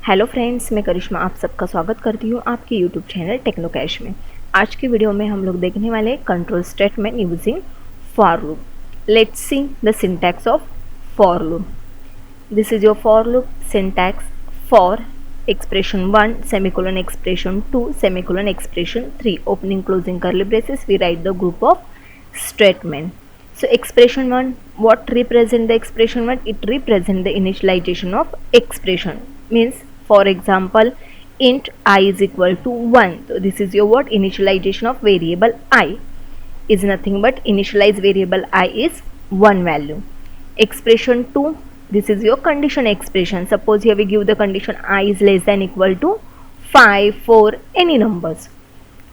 Hello friends, मैं करिश्मा आप सबका स्वागत करती हूँ आपके यूट्यूब चैनल टेक्नोकैश में। आज की वीडियो में हम लोग देखने वाले control statement using for loop. Let's see the syntax of for loop. This is your for loop syntax for expression 1 semicolon expression 2 semicolon expression 3 opening closing curly braces. We write the group of statement. So expression 1, what represent the expression 1? It represent the initialization of expression. Means for example, int I is equal to 1. So this is your what? Initialization of variable I is nothing but initialize variable I is 1 value. Expression 2, this is your condition expression. Suppose here we give the condition I is less than equal to 5, 4, any numbers.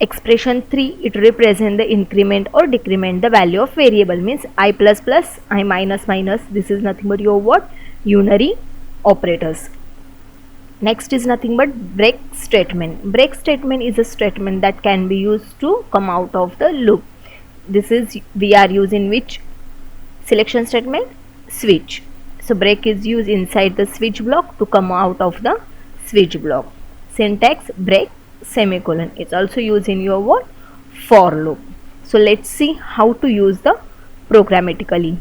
Expression 3, it represent the increment or decrement the value of variable. Means I plus plus, I minus minus. This is nothing but your what? Unary operators. Next is nothing but break statement. Break statement is a statement that can be used to come out of the loop. This is we are using which selection statement? Switch. So break is used inside the switch block to come out of the switch block. Syntax break semicolon is also used in your what? For loop. So let's see how to use the programmatically.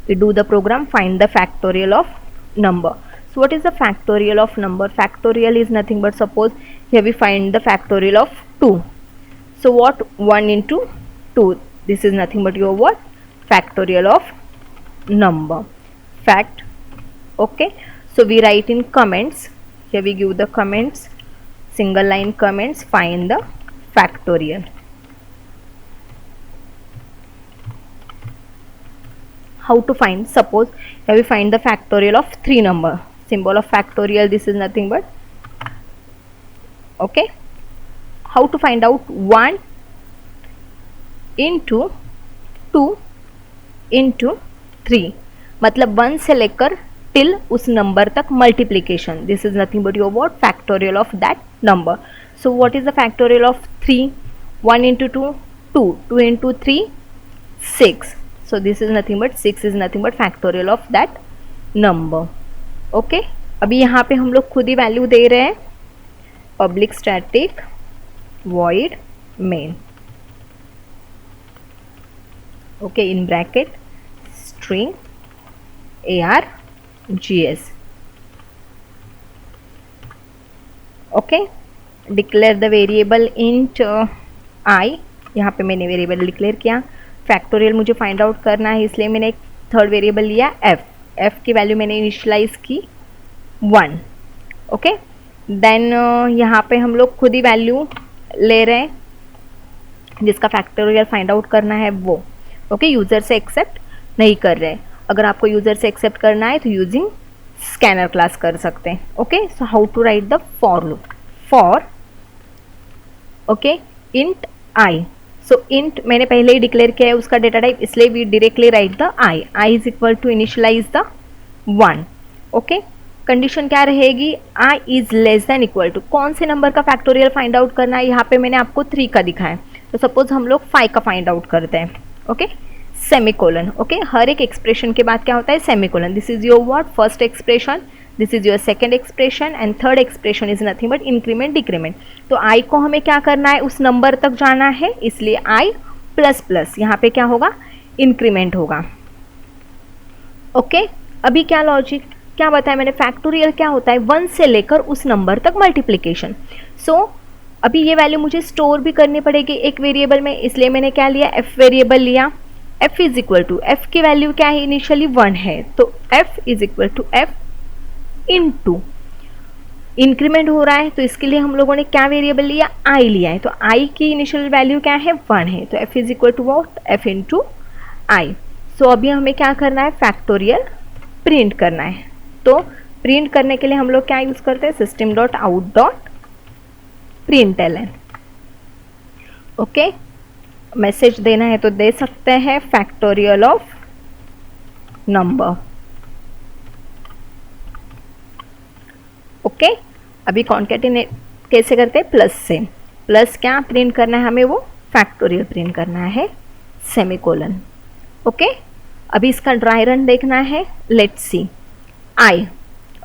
We do the program, find the factorial of number. So what is the factorial of number? Factorial is nothing but, suppose here we find the factorial of 2. So what? 1 into 2. This is nothing but your what? Factorial of number. Fact. Okay. So we write in comments. Here we give the comments, single line comments, find the factorial. How to find? Suppose here we find the factorial of 3 number. Symbol of factorial, this is nothing but, okay. How to find out? 1 into 2 into 3, मतलब 1 से लेकर till उस number तक multiplication. This is nothing but your what? Factorial of that number. So what is the factorial of 3? 1 into 2 2, 2 into 3 6. So this is nothing but 6 is nothing but factorial of that number. Okay. अभी यहाँ पे हम लोग खुद ही value दे रहे हैं. Public static void main. Okay, in bracket string args. Okay, declare the variable int I. यहाँ पे मैंने वेरिएबल डिक्लेयर किया. फैक्टोरियल मुझे फाइंड आउट करना है, इसलिए मैंने एक थर्ड वेरिएबल लिया f. f की वैल्यू मैंने इनिशियलाइज की 1. ओके, देन यहाँ पे हम लोग खुद ही वैल्यू ले रहे हैं जिसका फैक्टोरियल फाइंड आउट करना है वो. ओके, यूज़र से एक्सेप्ट नहीं कर रहे. अगर आपको यूज़र से एक्सेप्ट करना है तो यूजिंग स्कैनर क्लास कर सकते हैं. Okay, so how to write the for loop? For okay int I. So int मैंने पहले ही डिक्लेयर किया है उसका डेटा टाइप, इसलिए we directly write the I. I is equal to initialize the 1. Okay, condition क्या रहेगी? I is less than equal to, कौन से नंबर का फैक्टोरियल फाइंड आउट करना है? यहाँ पे मैंने आपको 3 का दिखाया, तो सपोज हम लोग 5 का फाइंड आउट करते हैं. Okay, semicolon. ओके, हर एक एक्सप्रेशन के बाद क्या होता है? Semicolon. This is your what? First expression, this is your second expression and third expression is nothing but increment decrement. तो आई को हमें क्या करना है? उस नंबर तक जाना है, इसलिए आई प्लस प्लस यहाँ पे क्या होगा? इंक्रीमेंट होगा. ओके, अभी क्या लॉजिक क्या बताया मैंने? फैक्टोरियल क्या होता है? 1 से लेकर उस नंबर तक मल्टीप्लीकेशन. सो अभी ये वैल्यू मुझे स्टोर भी करनी पड़ेगी एक वेरिएबल में, इसलिए मैंने क्या लिया? एफ वेरिएबल लिया. F is equal to, F की वैल्यू क्या है? इनिशियली 1 है, तो F is equal to F into, increment हो रहा है तो इसके लिए हम लोगों ने क्या वेरिएबल लिया? आई लिया है. तो आई की इनिशियल वैल्यू क्या है? 1 है, तो F is equal to what? F into I. So अभी हमें क्या करना है? फैक्टोरियल प्रिंट करना है. तो प्रिंट करने के लिए हम लोग क्या यूज करते हैं? System dot out dot println. Okay, message देना है तो दे सकते हैं फैक्टोरियल ऑफ नंबर. ओके, अभी कॉन्केटिनेट कैसे करते हैं? प्लस से. प्लस क्या प्रिंट करना है हमें? वो फैक्टोरियल प्रिंट करना है, सेमीकोलन. ओके, अभी इसका ड्राई रन देखना है. Let's see. I.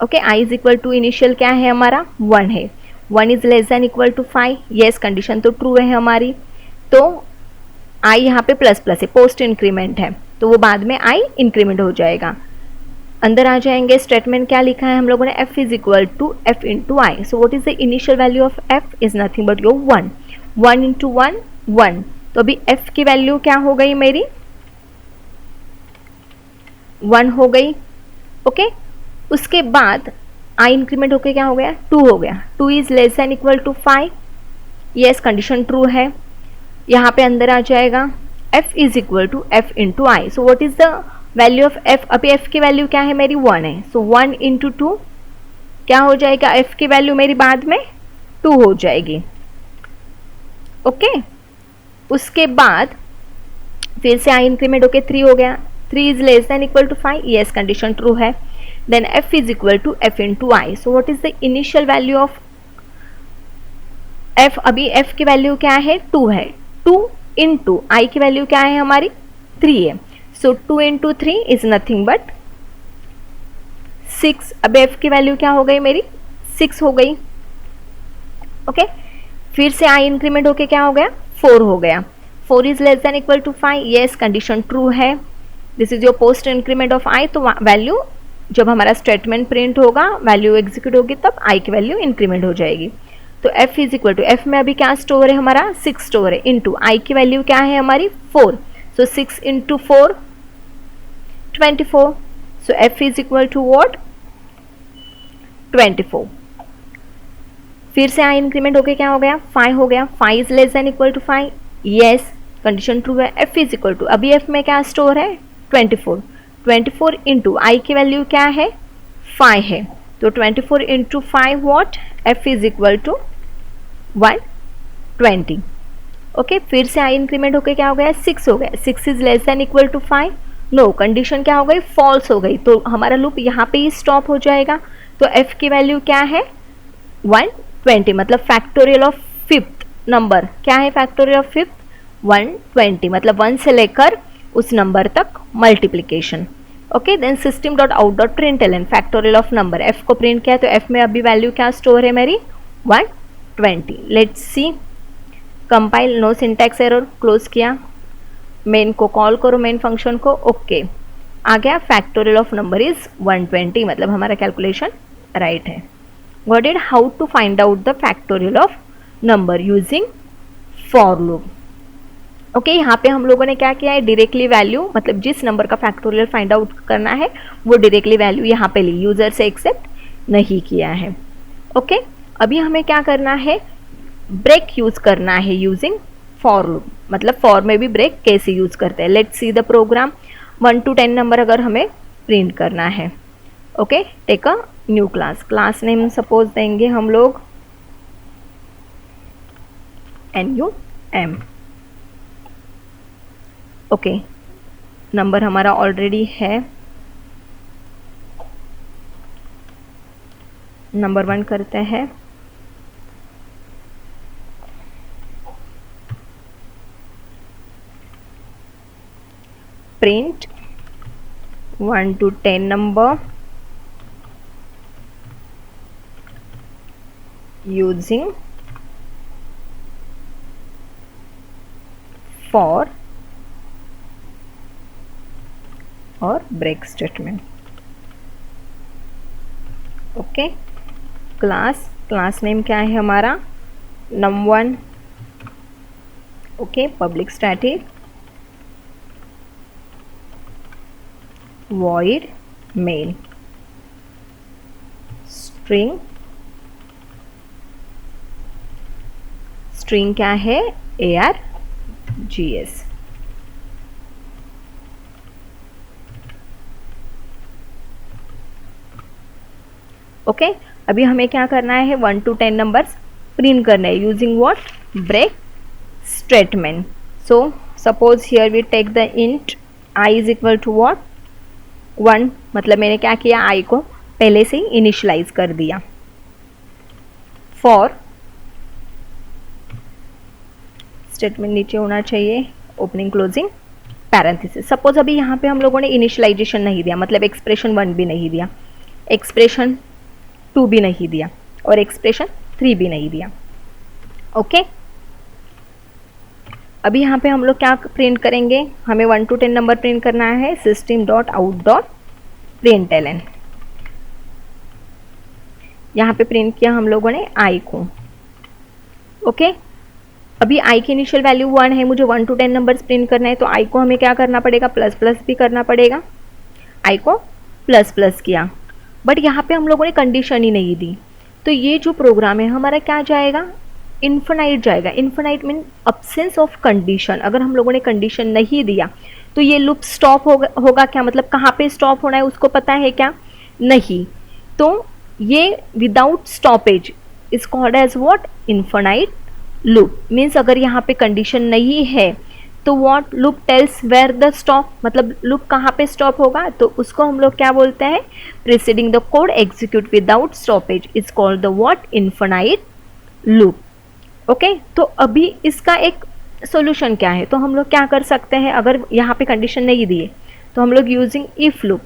Okay, I is equal to initial क्या है हमारा 1 है, 1 is less than equal to 5, yes condition तो ट्रू है हमारी, तो आई यहाँ पे प्लस प्लस है, पोस्ट इंक्रीमेंट है, तो वो बाद में आई इंक्रीमेंट हो जाएगा। अंदर आ जाएंगे, स्टेटमेंट क्या लिखा है हम लोगों ने, f is equal to f into I. So what is the initial value of f is nothing but your 1, 1 into 1 1, तो अभी f की वैल्यू क्या हो गई मेरी 1 हो गई। ओके, उसके बाद i इंक्रीमेंट होके क्या हो गया 2 हो गया, 2 is less than equal to 5, yes condition true है। यहाँ पे अंदर आ जाएगा f is equal to f into I. So what is the value of f, अभी f की वैल्यू क्या है मेरी 1 है, सो 1 इंटू 2 क्या हो जाएगा, f की वैल्यू मेरी बाद में 2 हो जाएगी। ओके, उसके बाद फिर से i इंक्रीमेंट होके 3 हो गया, 3 is less than equal to 5, yes condition true है। Then f is equal to f into I. So what is the initial value of f, अभी f की वैल्यू क्या है 2 है, 2 इंटू आई की वैल्यू क्या है हमारी 3 है, सो 2 इंटू 3 इज नथिंग बट 6। अब f की वैल्यू क्या हो गई मेरी 6 हो गई। ओके, फिर से i इंक्रीमेंट होके क्या हो गया 4 हो गया, 4 is less than equal to 5, yes condition true है। This is your post increment of i, तो वैल्यू जब हमारा स्टेटमेंट प्रिंट होगा, वैल्यू एग्जीक्यूट होगी, तब i की वैल्यू इंक्रीमेंट हो जाएगी। तो f is equal to, f में अभी क्या स्टोर है हमारा 6 स्टोर है, इंटू i की वैल्यू क्या है हमारी 4, so 6 into 4 24, so f is equal to what 24। फिर से i इंक्रीमेंट होके क्या हो गया 5 हो गया, 5 is less than equal to 5, yes condition true है। f इज इक्वल टू, अभी f में क्या स्टोर है 24, 24 इंटू आई की वैल्यू क्या है 5 है, तो 24 into 5 what, f is equal to 120। Okay, फिर से i इंक्रीमेंट होके क्या हो गया 6 हो गया, 6 is less than equal to 5, no condition क्या हो गई फॉल्स हो गई, तो हमारा लूप यहाँ पे ही स्टॉप हो जाएगा। तो f की वैल्यू क्या है 120, मतलब फैक्टोरियल ऑफ फिफ्थ नंबर क्या है, फैक्टोरियल ऑफ फिफ्थ 120, मतलब 1 से लेकर उस नंबर तक multiplication. Okay, then system dot out dot println factorial of number, f को प्रिंट किया तो f में अभी वैल्यू क्या स्टोर है मेरी 120। Let's see, compile, no syntax error, close किया, मेन को कॉल करो, मेन फंक्शन को, ओके आ गया, फैक्टोरियल ऑफ नंबर इज 120, मतलब हमारा कैलकुलेशन राइट है। Got it, how to find out the factorial of number using for loop. Okay, यहाँ पे हम लोगों ने क्या किया है, डायरेक्टली वैल्यू, मतलब जिस नंबर का फैक्टोरियल फाइंड आउट करना है वो डायरेक्टली वैल्यू यहाँ पे ली, यूजर से एक्सेप्ट नहीं किया है। ओके, अभी हमें क्या करना है, ब्रेक यूज करना है यूजिंग फॉर लूप, मतलब फॉर में भी ब्रेक कैसे यूज करते हैं। Let's see the program, 1 to 10 number अगर हमें प्रिंट करना है। Okay, take a new class, class name suppose देंगे हम लोग NUM। ओके, नंबर हमारा ऑलरेडी है, नंबर 1 करते हैं, print 1 to 10 number using for और break statement. Okay, class name क्या है हमारा num1। Okay, public static void main, string क्या है ARGS। ओके, अभी हमें क्या करना है 1 to 10 नंबर्स प्रिंट करना है using what, break statement. So suppose here we take the int i is equal to what 1, मतलब मैंने क्या किया i को पहले से ही इनिशियलाइज कर दिया। फॉर स्टेटमेंट नीचे होना चाहिए, ओपनिंग क्लोजिंग पैरेंथेसिस। सपोज अभी यहाँ पे हम लोगों ने इनिशियलाइजेशन नहीं दिया, मतलब एक्सप्रेशन 1 भी नहीं दिया, एक्सप्रेशन 2 भी नहीं दिया और एक्सप्रेशन 3 भी नहीं दिया। ओके, अभी यहाँ पे हम लोग क्या प्रिंट करेंगे, हमें 1 to 10 नंबर प्रिंट करना है। system.out.println, यहाँ पे प्रिंट किया हम लोगों ने आई को। ओके, अभी आई की इनिशियल वैल्यू 1 है, मुझे 1 to 10 नंबर्स प्रिंट करना है, तो आई को हमें क्या करना पड़ेगा, प्लस प्लस भी करना पड़ेगा। आई को प्लस प्लस किया, बट यहाँ पे हम लोगों ने कंडीशन ही नहीं दी, तो ये जो प्रोग्राम है हमारा क्या जाएगा, इन्फिनाइट जाएगा। Infinite mean absence of condition. अगर हम लोगों ने कंडीशन नहीं दिया तो ये लूप स्टॉप होगा क्या, मतलब कहाँ पे स्टॉप होना है उसको पता है क्या, नहीं। तो ये without stoppage is called as what, infinite loop. Means अगर यहाँ पे कंडीशन नहीं है तो what, loop tells where the stop, मतलब लूप कहाँ पे स्टॉप होगा, तो उसको हम लोग क्या बोलते हैं, preceding the code execute without stoppage is called the what, infinite loop. Okay, तो अभी इसका एक सॉल्यूशन क्या है, तो हम लोग क्या कर सकते हैं, अगर यहाँ पे कंडीशन नहीं दिए तो हम लोग यूजिंग इफ लूप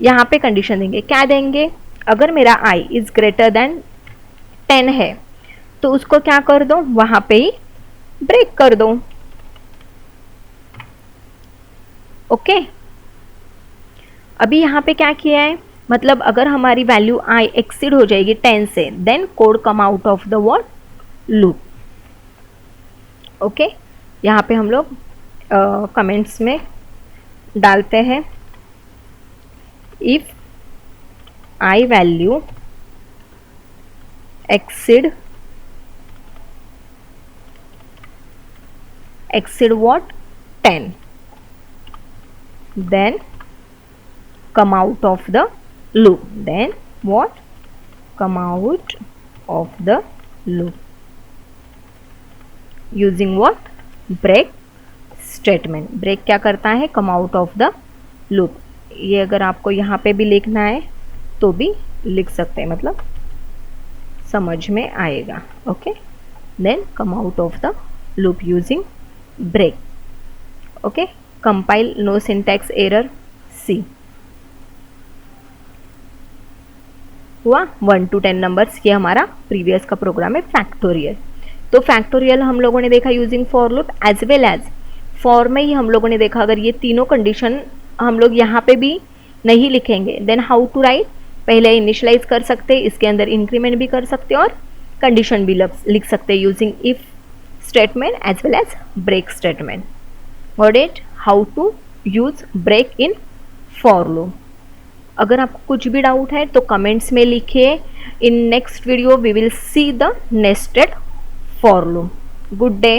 यहाँ पे कंडीशन देंगे। क्या देंगे, अगर मेरा आई इज ग्रेटर देन 10 है तो उसको क्या कर दो, वहां पे ही ब्रेक कर दो। ओके, अभी यहाँ पे क्या किया है, मतलब अगर हमारी वैल्यू आई एक्सीड हो जाएगी 10 से, then code come out of the what, loop. Okay, यहाँ पे हम लोग कमेंट्स में डालते हैं, if I value exceed what, 10, then come out of the loop, then what, come out of the loop using what, break statement। break क्या करता है, come out of the loop। ये अगर आपको यहाँ पे भी लिखना है तो भी लिख सकते हैं, मतलब समझ में आएगा। Okay, then come out of the loop using break। Okay, compile, no syntax error, see. हुआ 1 to 10 नंबर्स, ये हमारा प्रीवियस का प्रोग्राम है फैक्टोरियल। तो फैक्टोरियल हम लोगों ने देखा using for loop as well as for में ही हम लोगों ने देखा, अगर ये तीनों कंडीशन हम लोग यहाँ पे भी नहीं लिखेंगे देन हाउ टू राइट, पहले इनिशियलाइज कर सकते हैं, इसके अंदर इंक्रीमेंट भी कर सकते हैं और कंडीशन भी लिख सकते हैं using if statement as well as break statement. Got it? How to use break in for loop। अगर आपको कुछ भी डाउट है तो कमेंट्स में लिखिए। In next video we will see the nested for loop। Good day.